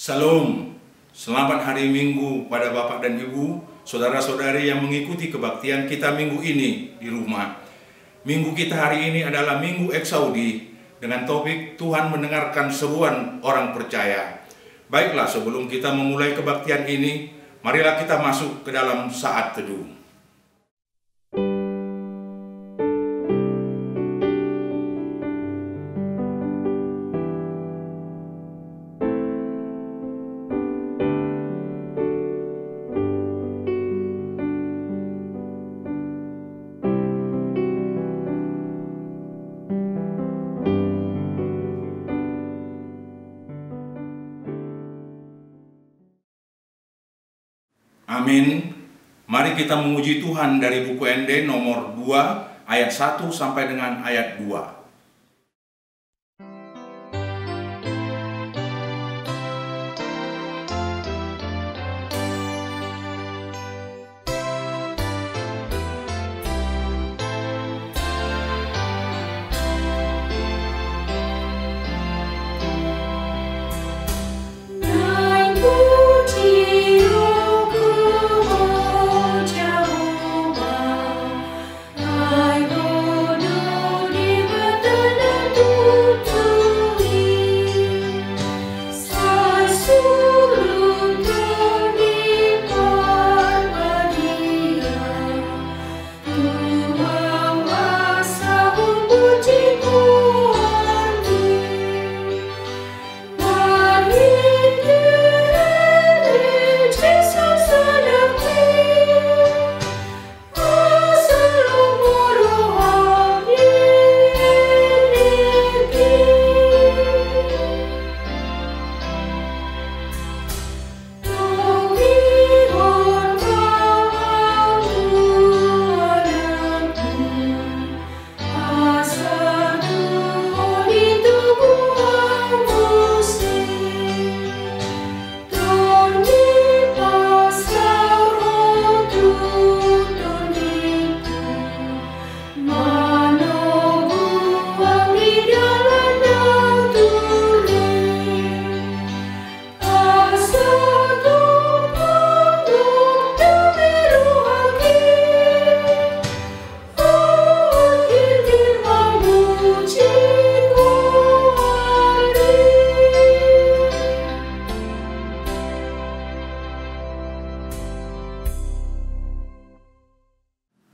Salam, selamat hari Minggu pada Bapak dan Ibu, saudara-saudari yang mengikuti kebaktian kita minggu ini di rumah. Minggu kita hari ini adalah Minggu Eksaudi dengan topik Tuhan mendengarkan seruan orang percaya. Baiklah, sebelum kita memulai kebaktian ini, marilah kita masuk ke dalam saat teduh. Amin. Mari kita memuji Tuhan dari buku ND nomor 2 ayat 1 sampai dengan ayat 2.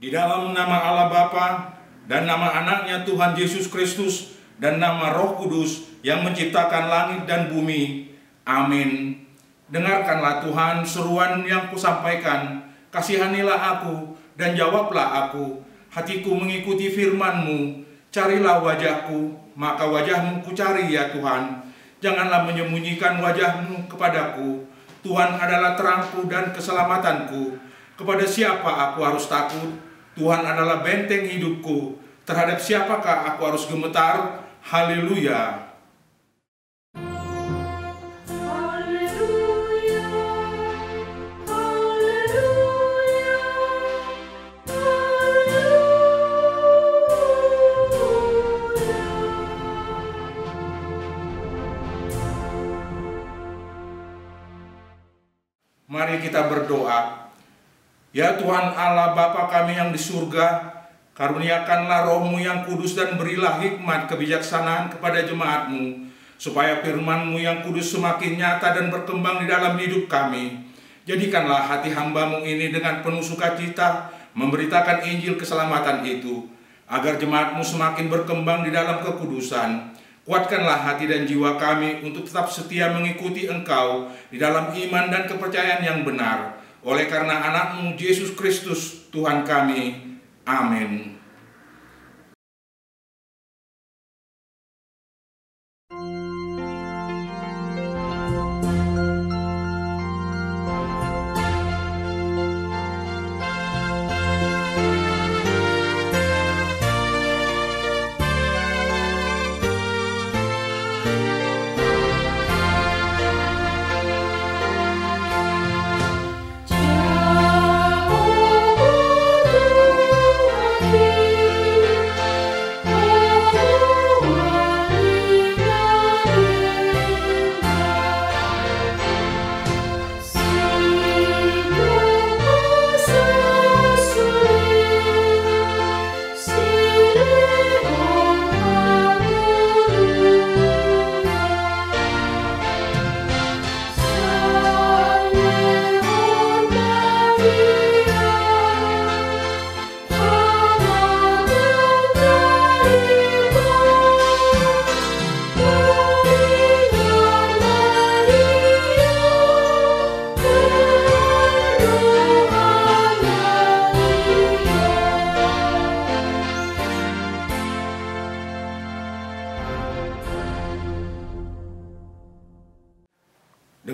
Di dalam nama Allah Bapa dan nama anaknya Tuhan Yesus Kristus dan nama Roh Kudus yang menciptakan langit dan bumi. Amin. Dengarkanlah Tuhan seruan yang kusampaikan. Kasihanilah aku dan jawablah aku. Hatiku mengikuti firman-Mu. Carilah wajah-Ku, maka wajah-Mu kucari ya Tuhan. Janganlah menyembunyikan wajah-Mu kepadaku. Tuhan adalah terangku dan keselamatanku. Kepada siapa aku harus takut? Tuhan adalah benteng hidupku. Terhadap siapakah aku harus gemetar? Haleluya. Mari kita berdoa. Ya Tuhan Allah Bapa kami yang di surga, karuniakanlah Roh-Mu yang kudus dan berilah hikmat kebijaksanaan kepada jemaat-Mu, supaya firman-Mu yang kudus semakin nyata dan berkembang di dalam hidup kami. Jadikanlah hati hamba-Mu ini dengan penuh sukacita memberitakan Injil keselamatan itu, agar jemaat-Mu semakin berkembang di dalam kekudusan. Kuatkanlah hati dan jiwa kami untuk tetap setia mengikuti Engkau di dalam iman dan kepercayaan yang benar. Oleh karena anak-Mu Yesus Kristus Tuhan kami. Amin. Jauh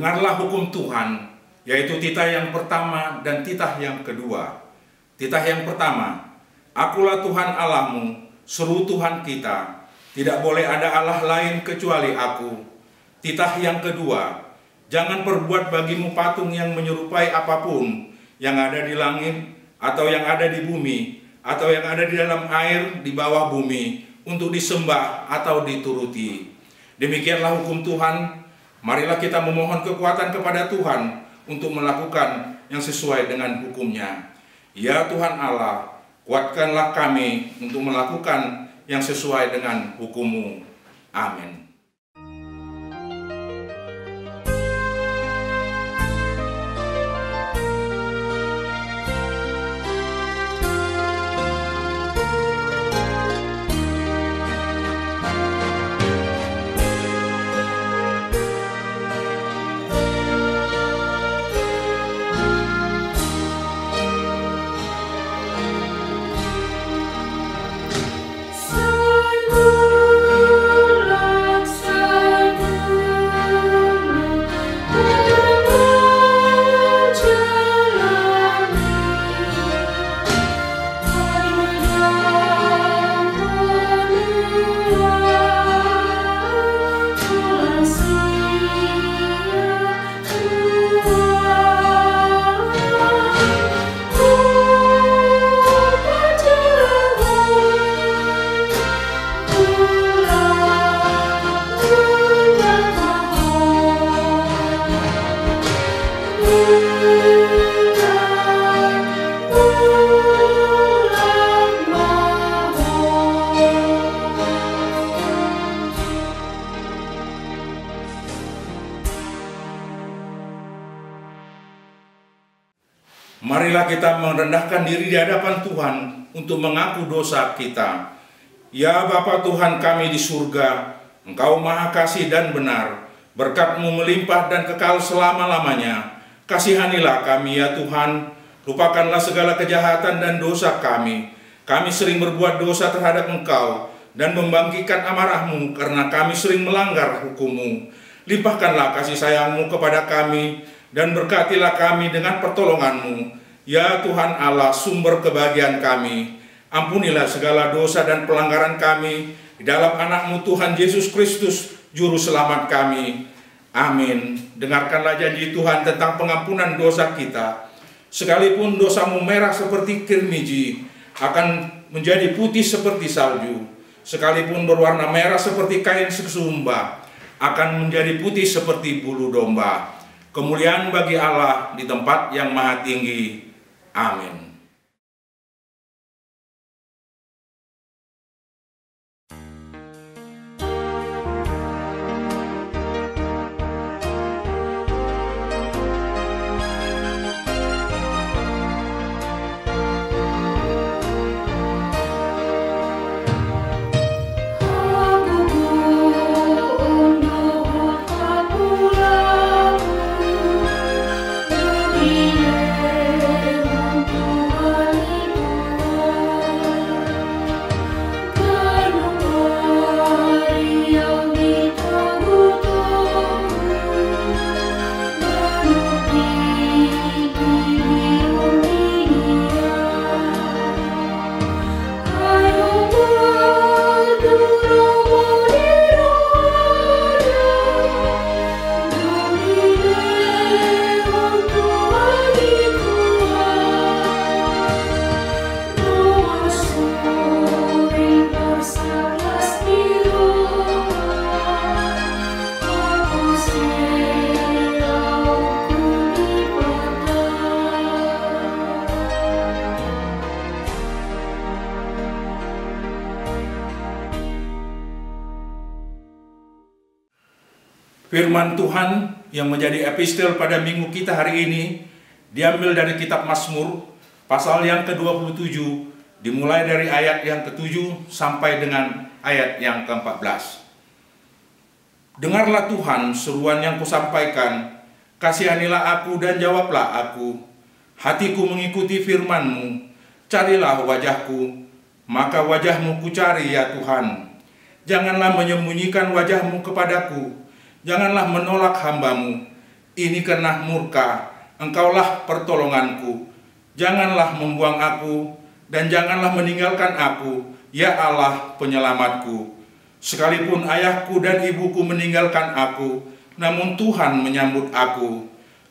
Dengarlah hukum Tuhan, yaitu titah yang pertama dan titah yang kedua. Titah yang pertama, Akulah Tuhan Allahmu, seru Tuhan kita, tidak boleh ada Allah lain kecuali Aku. Titah yang kedua, jangan perbuat bagimu patung yang menyerupai apapun yang ada di langit, atau yang ada di bumi, atau yang ada di dalam air di bawah bumi, untuk disembah atau dituruti. Demikianlah hukum Tuhan. Marilah kita memohon kekuatan kepada Tuhan untuk melakukan yang sesuai dengan hukumnya. Ya Tuhan Allah, kuatkanlah kami untuk melakukan yang sesuai dengan hukum-Mu. Amin. Marilah kita merendahkan diri di hadapan Tuhan untuk mengaku dosa kita. Ya Bapa Tuhan kami di surga, Engkau Maha Kasih dan benar, berkat-Mu melimpah dan kekal selama-lamanya. Kasihanilah kami ya Tuhan, lupakanlah segala kejahatan dan dosa kami. Kami sering berbuat dosa terhadap Engkau dan membangkitkan amarah-Mu karena kami sering melanggar hukum-Mu. Limpahkanlah kasih sayang-Mu kepada kami dan berkatilah kami dengan pertolongan-Mu. Ya Tuhan Allah, sumber kebahagiaan kami, ampunilah segala dosa dan pelanggaran kami di dalam anak-Mu Tuhan Yesus Kristus, Juru Selamat kami. Amin. Dengarkanlah janji Tuhan tentang pengampunan dosa kita. Sekalipun dosamu merah seperti kirmiji, akan menjadi putih seperti salju. Sekalipun berwarna merah seperti kain sesumba, akan menjadi putih seperti bulu domba. Kemuliaan bagi Allah di tempat yang maha tinggi. Amin. Firman Tuhan yang menjadi epistel pada minggu kita hari ini diambil dari kitab Mazmur pasal yang ke-27, dimulai dari ayat yang ke-7 sampai dengan ayat yang ke-14. Dengarlah Tuhan seruan yang kusampaikan, kasihanilah aku dan jawablah aku. Hatiku mengikuti firman-Mu, carilah wajah-Ku, maka wajah-Mu kucari ya Tuhan. Janganlah menyembunyikan wajah-Mu kepadaku, janganlah menolak hamba-Mu. ini kena murka, Engkaulah pertolonganku. Janganlah membuang aku, dan janganlah meninggalkan aku, ya Allah penyelamatku. Sekalipun ayahku dan ibuku meninggalkan aku, namun Tuhan menyambut aku.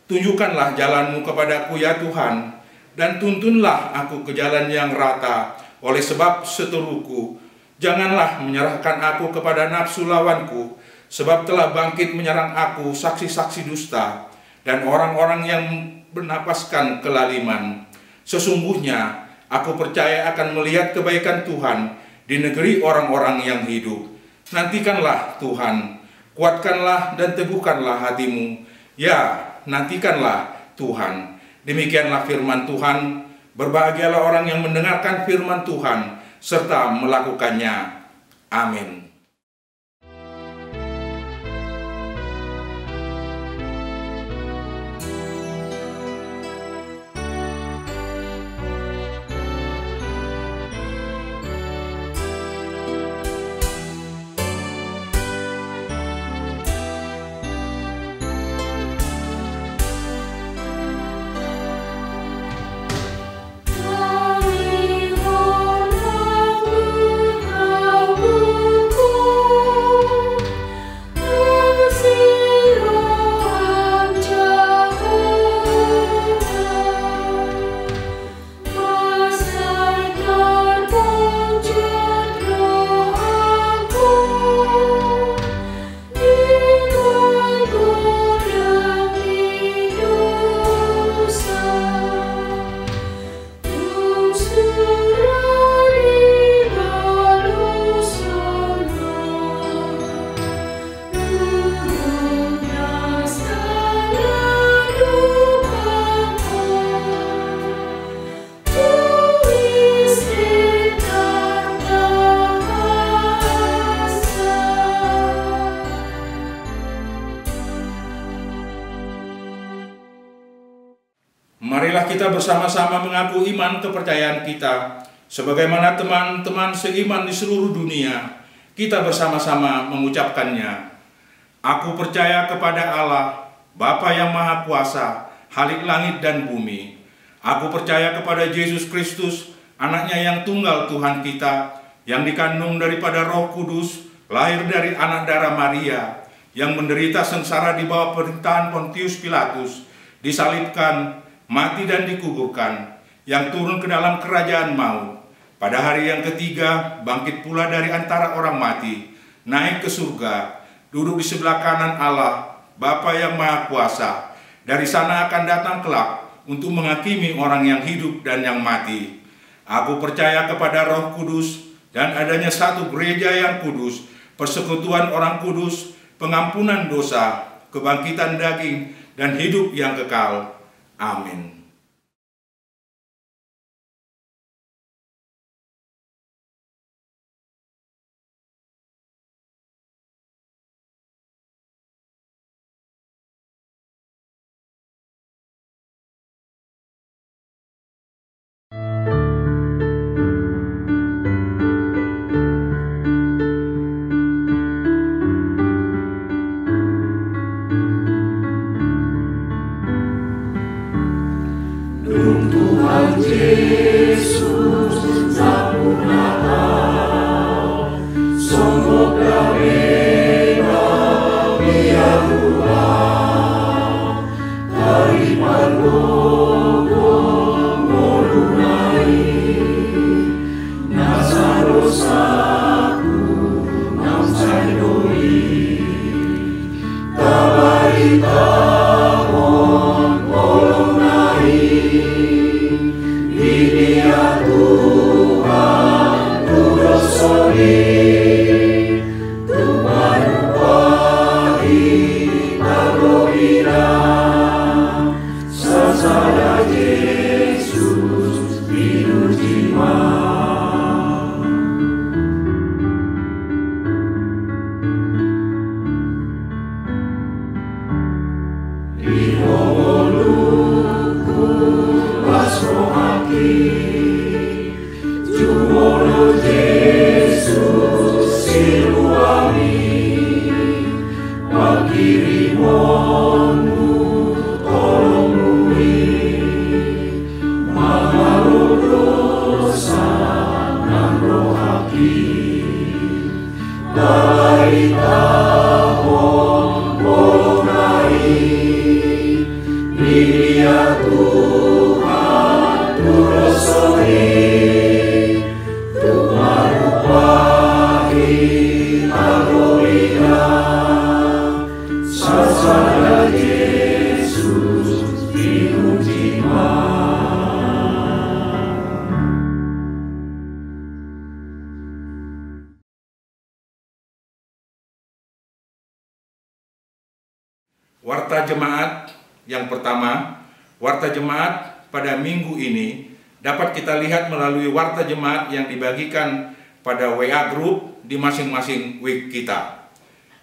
Tunjukkanlah jalanmu kepadaku ya Tuhan, dan tuntunlah aku ke jalan yang rata, oleh sebab seteruku. Janganlah menyerahkan aku kepada nafsu lawanku, sebab telah bangkit menyerang aku saksi-saksi dusta, dan orang-orang yang bernapaskan kelaliman. Sesungguhnya aku percaya akan melihat kebaikan Tuhan di negeri orang-orang yang hidup. Nantikanlah Tuhan, kuatkanlah dan teguhkanlah hatimu. Ya, nantikanlah Tuhan. Demikianlah firman Tuhan. Berbahagialah orang yang mendengarkan firman Tuhan serta melakukannya. Amin. Marilah kita bersama-sama mengaku iman kepercayaan kita. Sebagaimana teman-teman seiman di seluruh dunia, kita bersama-sama mengucapkannya. Aku percaya kepada Allah, Bapa yang Maha Kuasa, Khalik langit dan bumi. Aku percaya kepada Yesus Kristus, anaknya yang tunggal Tuhan kita, yang dikandung daripada Roh Kudus, lahir dari anak darah Maria, yang menderita sengsara di bawah pemerintahan Pontius Pilatus, disalibkan, mati dan dikuburkan, yang turun ke dalam kerajaan maut. Pada hari yang ketiga, bangkit pula dari antara orang mati, naik ke surga, duduk di sebelah kanan Allah, Bapa yang Maha Kuasa. Dari sana akan datang kelak untuk menghakimi orang yang hidup dan yang mati. Aku percaya kepada Roh Kudus dan adanya satu gereja yang kudus, persekutuan orang kudus, pengampunan dosa, kebangkitan daging, dan hidup yang kekal. Amin. Warta jemaat yang pertama, warta jemaat pada minggu ini dapat kita lihat melalui warta jemaat yang dibagikan pada WA Group di masing-masing week kita.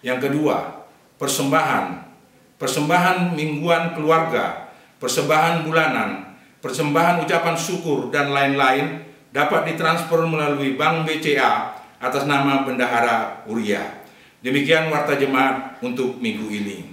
Yang kedua, persembahan mingguan keluarga, persembahan bulanan, persembahan ucapan syukur, dan lain-lain dapat ditransfer melalui Bank BCA atas nama Bendahara Uria. Demikian warta jemaat untuk minggu ini.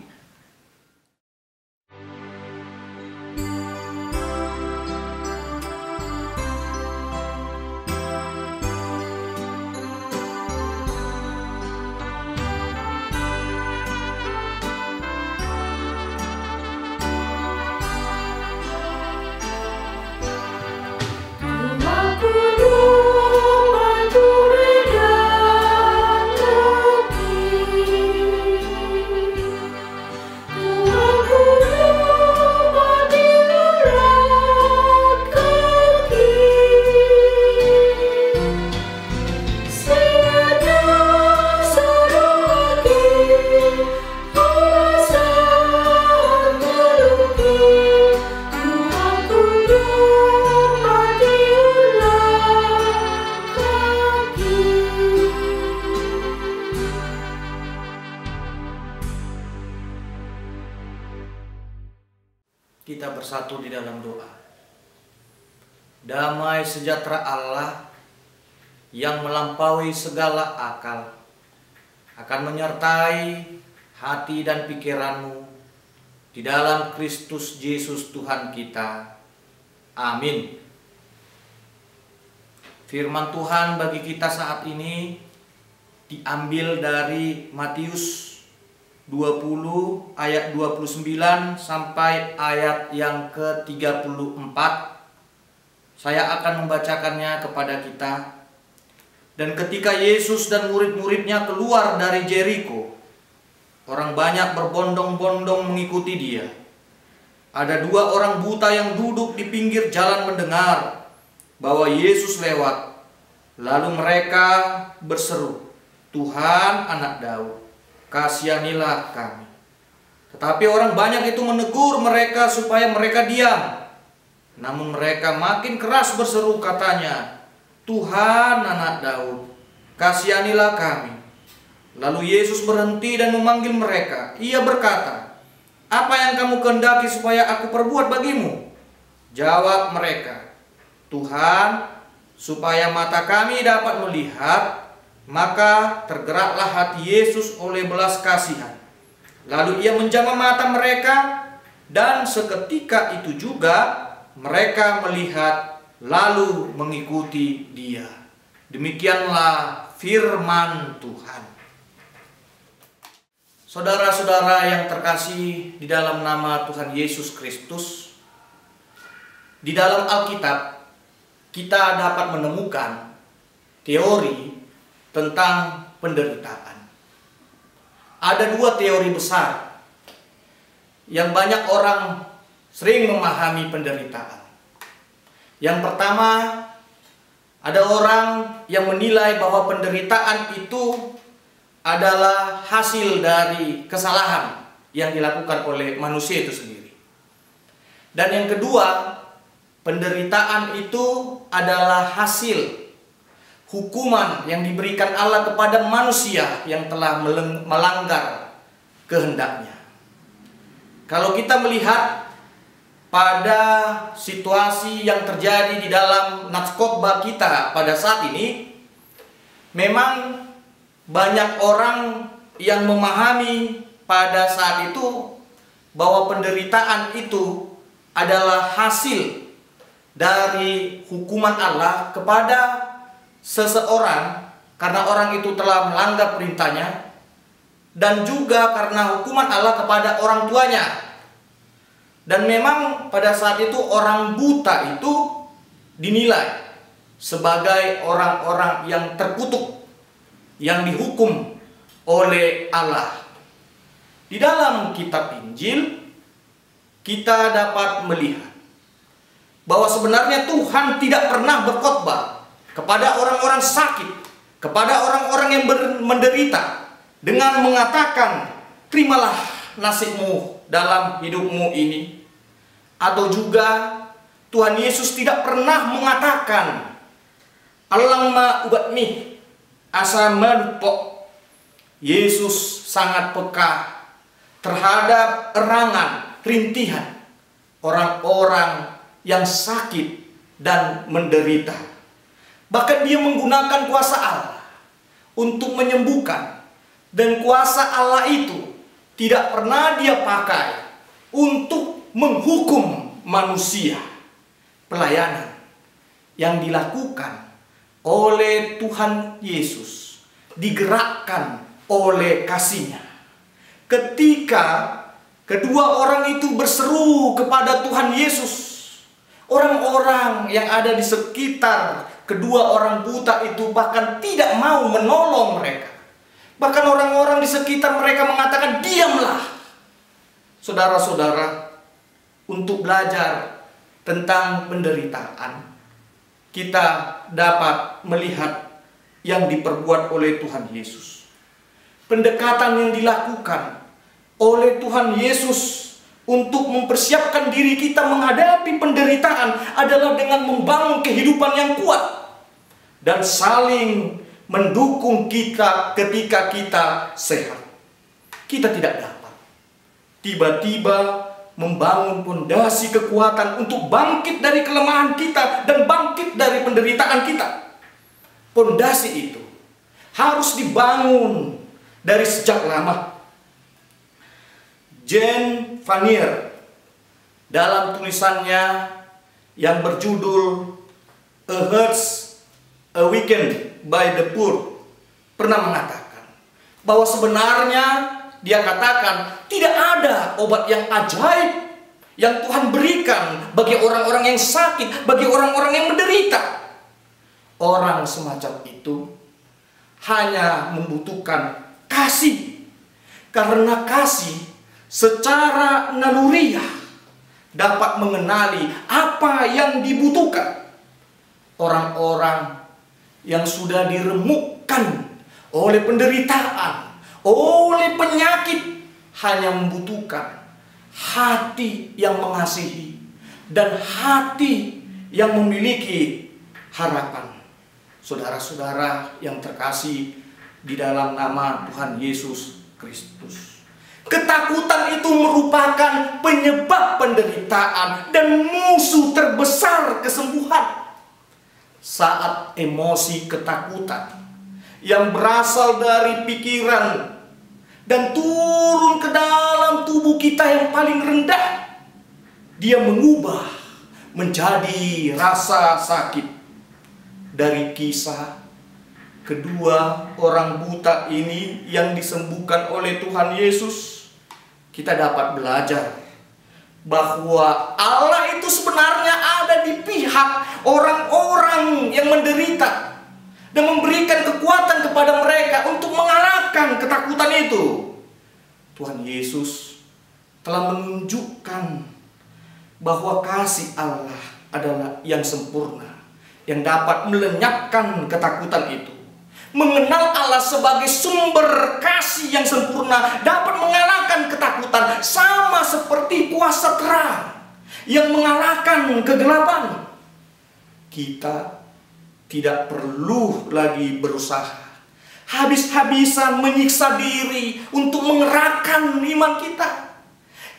Kita bersatu di dalam doa. Damai sejahtera Allah yang melampaui segala akal akan menyertai hati dan pikiranmu di dalam Kristus Yesus Tuhan kita. Amin. Firman Tuhan bagi kita saat ini diambil dari Matius 20 ayat 29 sampai ayat yang ke-34. Saya akan membacakannya kepada kita. Dan ketika Yesus dan murid-muridnya keluar dari Jeriko, orang banyak berbondong-bondong mengikuti dia. Ada dua orang buta yang duduk di pinggir jalan mendengar bahwa Yesus lewat. Lalu mereka berseru, "Tuhan, Anak Daud, kasihanilah kami." Tetapi orang banyak itu menegur mereka supaya mereka diam. Namun mereka makin keras berseru, katanya, "Tuhan, Anak Daud, kasihanilah kami." Lalu Yesus berhenti dan memanggil mereka. Ia berkata, "Apa yang kamu kehendaki supaya aku perbuat bagimu?" Jawab mereka, "Tuhan, supaya mata kami dapat melihat." Maka tergeraklah hati Yesus oleh belas kasihan. Lalu ia menjamah mata mereka, dan seketika itu juga mereka melihat lalu mengikuti dia. Demikianlah firman Tuhan. Saudara-saudara yang terkasih di dalam nama Tuhan Yesus Kristus, di dalam Alkitab kita dapat menemukan teori tentang penderitaan. Ada dua teori besar yang banyak orang sering memahami penderitaan. Yang pertama, ada orang yang menilai bahwa penderitaan itu adalah hasil dari kesalahan yang dilakukan oleh manusia itu sendiri. Dan yang kedua, penderitaan itu adalah hasil hukuman yang diberikan Allah kepada manusia yang telah melanggar kehendaknya. Kalau kita melihat pada situasi yang terjadi di dalam naskotbah kita pada saat ini, memang banyak orang yang memahami pada saat itu bahwa penderitaan itu adalah hasil dari hukuman Allah kepada seseorang karena orang itu telah melanggar perintahnya, dan juga karena hukuman Allah kepada orang tuanya. Dan memang pada saat itu orang buta itu dinilai sebagai orang-orang yang terkutuk, yang dihukum oleh Allah. Di dalam kitab Injil kita dapat melihat bahwa sebenarnya Tuhan tidak pernah berkhotbah kepada orang-orang sakit, kepada orang-orang yang menderita, dengan mengatakan, terimalah nasibmu dalam hidupmu ini. Atau juga Tuhan Yesus tidak pernah mengatakan, Allahumma ubatmi asa menupok. Yesus sangat peka terhadap erangan, rintihan orang-orang yang sakit dan menderita. Bahkan dia menggunakan kuasa Allah untuk menyembuhkan. Dan kuasa Allah itu tidak pernah dia pakai untuk menghukum manusia. Pelayanan yang dilakukan oleh Tuhan Yesus digerakkan oleh kasih-Nya. Ketika kedua orang itu berseru kepada Tuhan Yesus, orang-orang yang ada di sekitar kedua orang buta itu bahkan tidak mau menolong mereka. Bahkan orang-orang di sekitar mereka mengatakan, diamlah. Saudara-saudara, untuk belajar tentang penderitaan, kita dapat melihat yang diperbuat oleh Tuhan Yesus. Pendekatan yang dilakukan oleh Tuhan Yesus untuk mempersiapkan diri kita menghadapi penderitaan adalah dengan membangun kehidupan yang kuat dan saling mendukung kita ketika kita sehat. Kita tidak dapat tiba-tiba membangun fondasi kekuatan untuk bangkit dari kelemahan kita dan bangkit dari penderitaan kita. Fondasi itu harus dibangun dari sejak lama. Jean Vanier dalam tulisannya yang berjudul A Hearts Awakened by the Poor pernah mengatakan bahwa sebenarnya dia katakan tidak ada obat yang ajaib yang Tuhan berikan bagi orang-orang yang sakit, bagi orang-orang yang menderita. Orang semacam itu hanya membutuhkan kasih, karena kasih secara naluriah dapat mengenali apa yang dibutuhkan. Orang-orang yang sudah diremukkan oleh penderitaan, oleh penyakit, hanya membutuhkan hati yang mengasihi dan hati yang memiliki harapan. Saudara-saudara yang terkasih di dalam nama Tuhan Yesus Kristus, ketakutan itu merupakan penyebab penderitaan dan musuh terbesar kesembuhan. Saat emosi ketakutan yang berasal dari pikiran dan turun ke dalam tubuh kita yang paling rendah, dia mengubah menjadi rasa sakit. Dari kisah kedua orang buta ini yang disembuhkan oleh Tuhan Yesus, kita dapat belajar bahwa Allah itu sebenarnya ada di pihak orang-orang yang menderita dan memberikan kekuatan kepada mereka untuk mengalahkan ketakutan itu. Tuhan Yesus telah menunjukkan bahwa kasih Allah adalah yang sempurna, yang dapat melenyapkan ketakutan itu. Mengenal Allah sebagai sumber kasih yang sempurna dapat mengalahkan ketakutan, sama seperti kuasa terang yang mengalahkan kegelapan. Kita tidak perlu lagi berusaha habis-habisan menyiksa diri untuk mengerahkan iman kita,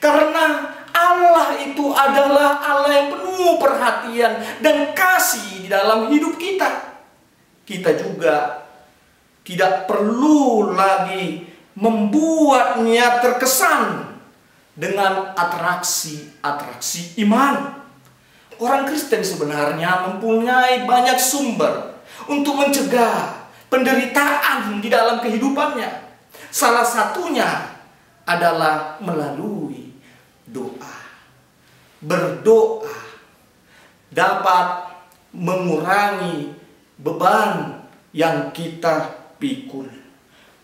karena Allah itu adalah Allah yang penuh perhatian dan kasih di dalam hidup kita. Kita juga tidak perlu lagi membuatnya terkesan dengan atraksi-atraksi iman. Orang Kristen sebenarnya mempunyai banyak sumber untuk mencegah penderitaan di dalam kehidupannya. Salah satunya adalah melalui doa. Berdoa dapat mengurangi beban yang kita pikul.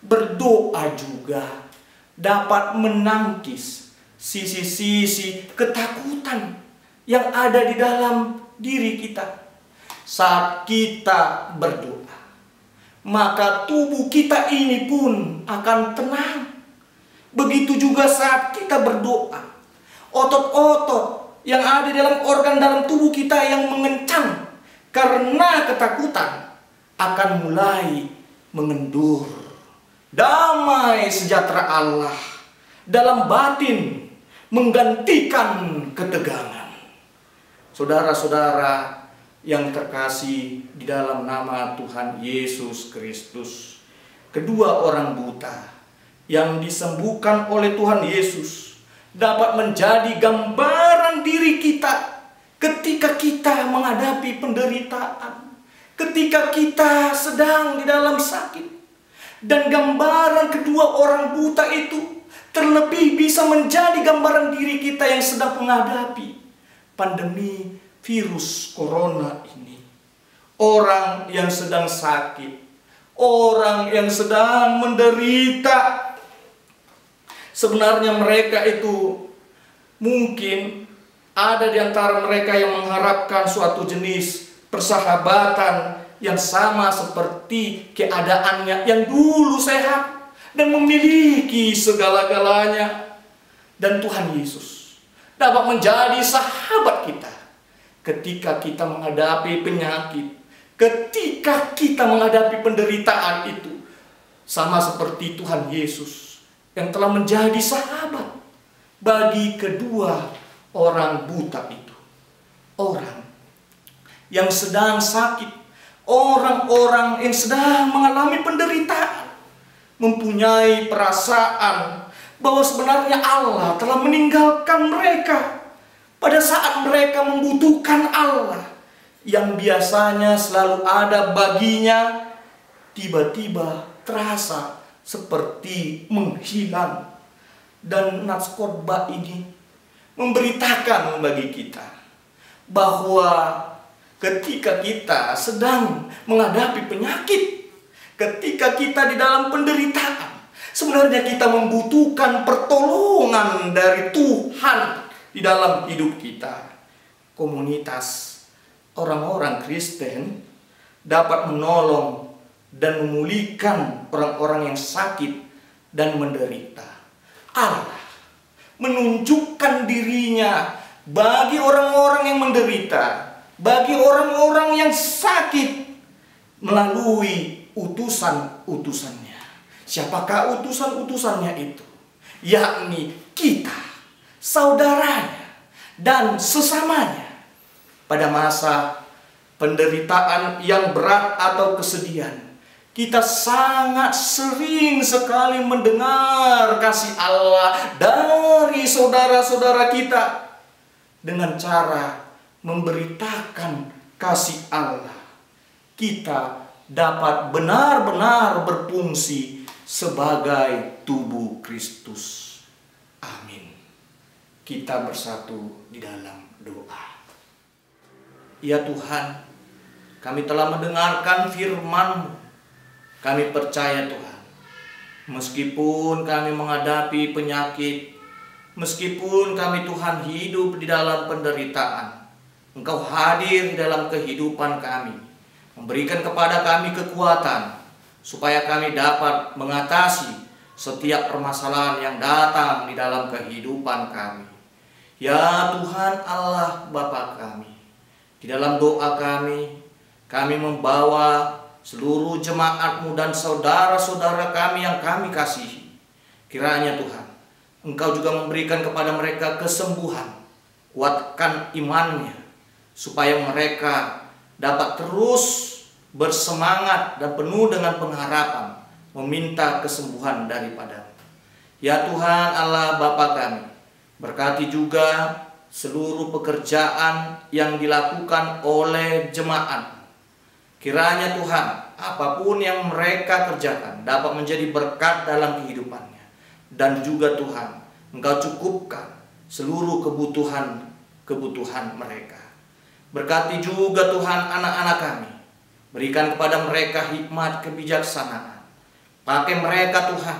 Berdoa juga dapat menangkis sisi-sisi ketakutan yang ada di dalam diri kita. Saat kita berdoa, maka tubuh kita ini pun akan tenang. Begitu juga saat kita berdoa, otot-otot yang ada dalam organ dalam tubuh kita yang mengencang karena ketakutan akan mulai mengendur. Damai sejahtera Allah dalam batin menggantikan ketegangan. Saudara-saudara yang terkasih di dalam nama Tuhan Yesus Kristus, kedua orang buta yang disembuhkan oleh Tuhan Yesus dapat menjadi gambaran diri kita ketika kita menghadapi penderitaan, ketika kita sedang di dalam sakit. Dan gambaran kedua orang buta itu terlebih bisa menjadi gambaran diri kita yang sedang menghadapi pandemi virus corona ini. Orang yang sedang sakit, orang yang sedang menderita. Sebenarnya mereka itu mungkin ada di antara mereka yang mengharapkan suatu jenis persahabatan yang sama seperti keadaannya yang dulu sehat dan memiliki segala-galanya. Dan Tuhan Yesus dapat menjadi sahabat kita ketika kita menghadapi penyakit, ketika kita menghadapi penderitaan itu. Sama seperti Tuhan Yesus yang telah menjadi sahabat bagi kedua orang buta itu. Orang yang sedang sakit, orang-orang yang sedang mengalami penderitaan, mempunyai perasaan bahwa sebenarnya Allah telah meninggalkan mereka pada saat mereka membutuhkan Allah yang biasanya selalu ada baginya, tiba-tiba terasa seperti menghilang. Dan nats khotbah ini memberitakan bagi kita bahwa ketika kita sedang menghadapi penyakit, ketika kita di dalam penderitaan, sebenarnya kita membutuhkan pertolongan dari Tuhan di dalam hidup kita. Komunitas orang-orang Kristen dapat menolong dan memulihkan orang-orang yang sakit dan menderita. Allah menunjukkan dirinya bagi orang-orang yang menderita, bagi orang-orang yang sakit melalui utusan-utusannya. Siapakah utusan-utusannya itu? Yakni kita, saudaranya, dan sesamanya. Pada masa penderitaan yang berat atau kesedihan, kita sangat sering sekali mendengar kasih Allah dari saudara-saudara kita dengan cara memberitakan kasih Allah. Kita dapat benar-benar berfungsi sebagai tubuh Kristus. Amin. Kita bersatu di dalam doa. Ya Tuhan, kami telah mendengarkan firman-Mu. Kami percaya Tuhan, meskipun kami menghadapi penyakit, meskipun kami Tuhan hidup di dalam penderitaan, Engkau hadir di dalam kehidupan kami, memberikan kepada kami kekuatan, supaya kami dapat mengatasi setiap permasalahan yang datang di dalam kehidupan kami. Ya Tuhan Allah Bapa kami, di dalam doa kami membawa seluruh jemaat-Mu dan saudara-saudara kami yang kami kasihi. Kiranya Tuhan, Engkau juga memberikan kepada mereka kesembuhan, kuatkan imannya, supaya mereka dapat terus bersemangat dan penuh dengan pengharapan meminta kesembuhan daripada-Mu. Ya Tuhan Allah Bapa kami, berkati juga seluruh pekerjaan yang dilakukan oleh jemaat Kiranya Tuhan, apapun yang mereka kerjakan dapat menjadi berkat dalam kehidupannya. Dan juga Tuhan, Engkau cukupkan seluruh kebutuhan mereka. Berkati juga Tuhan anak-anak kami. Berikan kepada mereka hikmat kebijaksanaan. Pakai mereka Tuhan,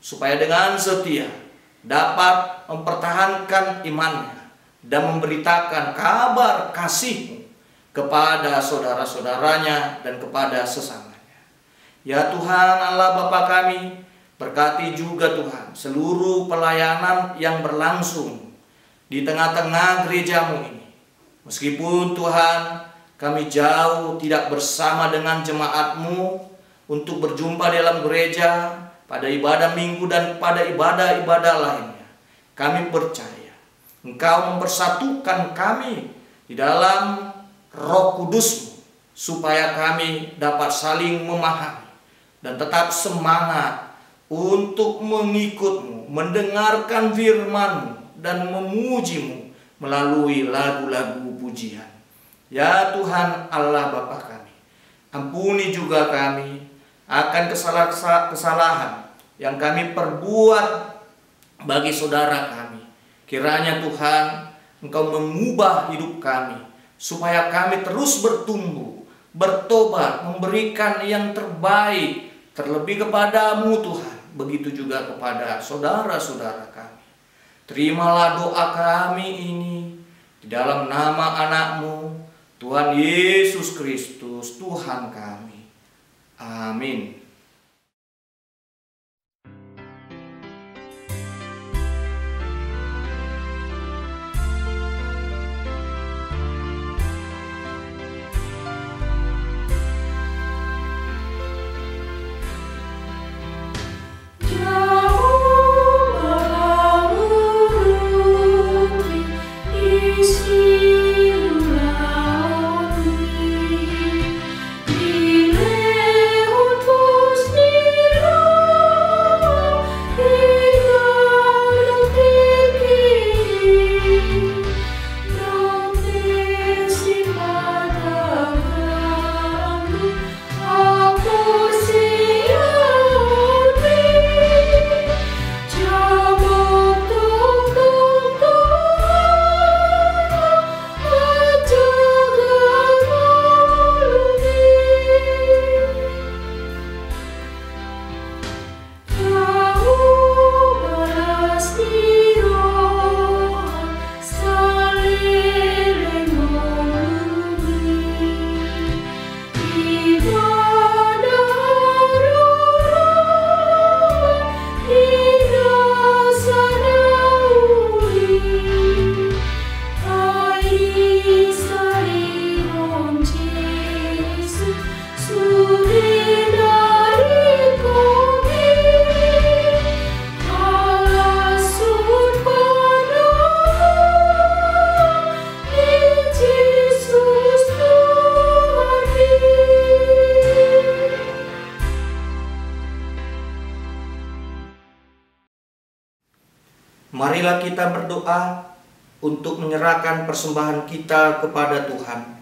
supaya dengan setia dapat mempertahankan imannya dan memberitakan kabar kasih-Mu kepada saudara-saudaranya dan kepada sesamanya. Ya Tuhan Allah Bapa kami, berkati juga Tuhan seluruh pelayanan yang berlangsung di tengah-tengah gereja-Mu ini. Meskipun Tuhan kami jauh tidak bersama dengan jemaat-Mu untuk berjumpa dalam gereja pada ibadah minggu dan pada ibadah-ibadah lainnya, kami percaya Engkau mempersatukan kami di dalam Roh Kudus-Mu, supaya kami dapat saling memahami dan tetap semangat untuk mengikut-Mu, mendengarkan firman-Mu, dan memuji-Mu melalui lagu-lagu pujian. Ya Tuhan Allah Bapa kami, ampuni juga kami akan kesalahan yang kami perbuat bagi saudara kami. Kiranya Tuhan, Engkau mengubah hidup kami, supaya kami terus bertumbuh, bertobat, memberikan yang terbaik, terlebih kepada-Mu Tuhan. Begitu juga kepada saudara-saudara kami. Terimalah doa kami ini di dalam nama anak-Mu, Tuhan Yesus Kristus, Tuhan kami. Amin. Marilah kita berdoa untuk menyerahkan persembahan kita kepada Tuhan.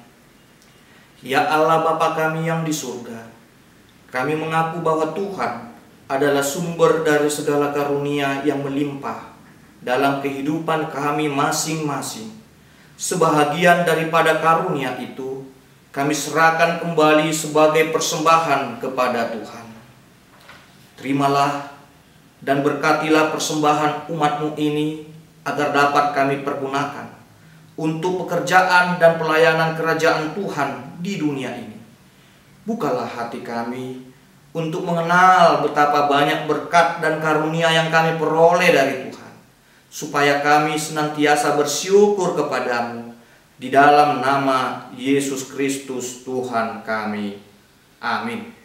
Ya Allah Bapa kami yang di surga, kami mengaku bahwa Tuhan adalah sumber dari segala karunia yang melimpah dalam kehidupan kami masing-masing. Sebahagian daripada karunia itu kami serahkan kembali sebagai persembahan kepada Tuhan. Terimalah dan berkatilah persembahan umat-Mu ini agar dapat kami pergunakan untuk pekerjaan dan pelayanan kerajaan Tuhan di dunia ini. Bukalah hati kami untuk mengenal betapa banyak berkat dan karunia yang kami peroleh dari Tuhan, supaya kami senantiasa bersyukur kepada-Mu di dalam nama Yesus Kristus Tuhan kami. Amin.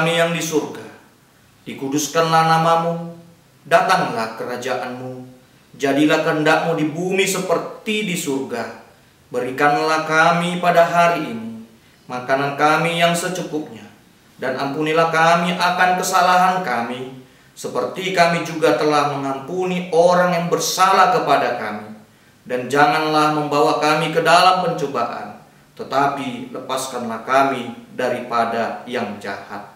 kami yang di surga, dikuduskanlah namamu, datanglah kerajaanmu, jadilah kehendak-Mu di bumi seperti di surga. Berikanlah kami pada hari ini makanan kami yang secukupnya, dan ampunilah kami akan kesalahan kami, seperti kami juga telah mengampuni orang yang bersalah kepada kami. Dan janganlah membawa kami ke dalam pencobaan, tetapi lepaskanlah kami daripada yang jahat.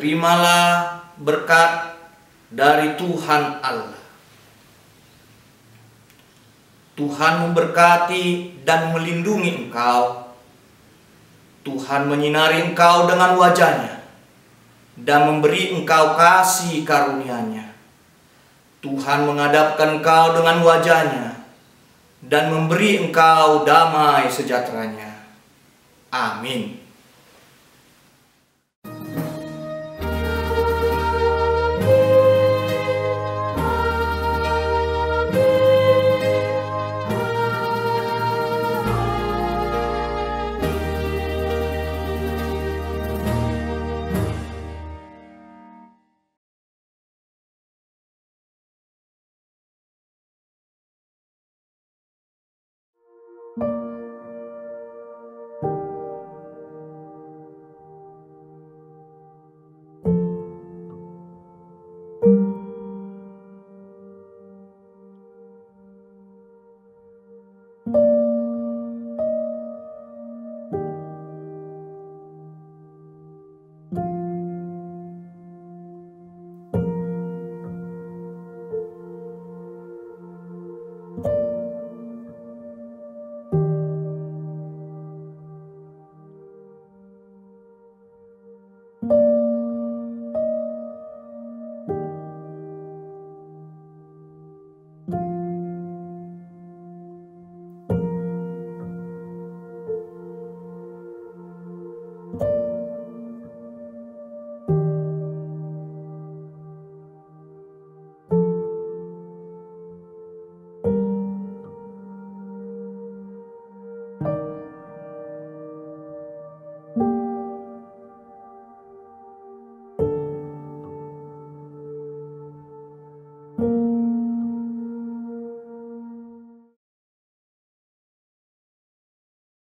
Terimalah berkat dari Tuhan Allah. Tuhan memberkati dan melindungi engkau. Tuhan menyinari engkau dengan wajah-Nya dan memberi engkau kasih karunia-Nya. Tuhan menghadapkan engkau dengan wajah-Nya dan memberi engkau damai sejahtera-Nya. Amin.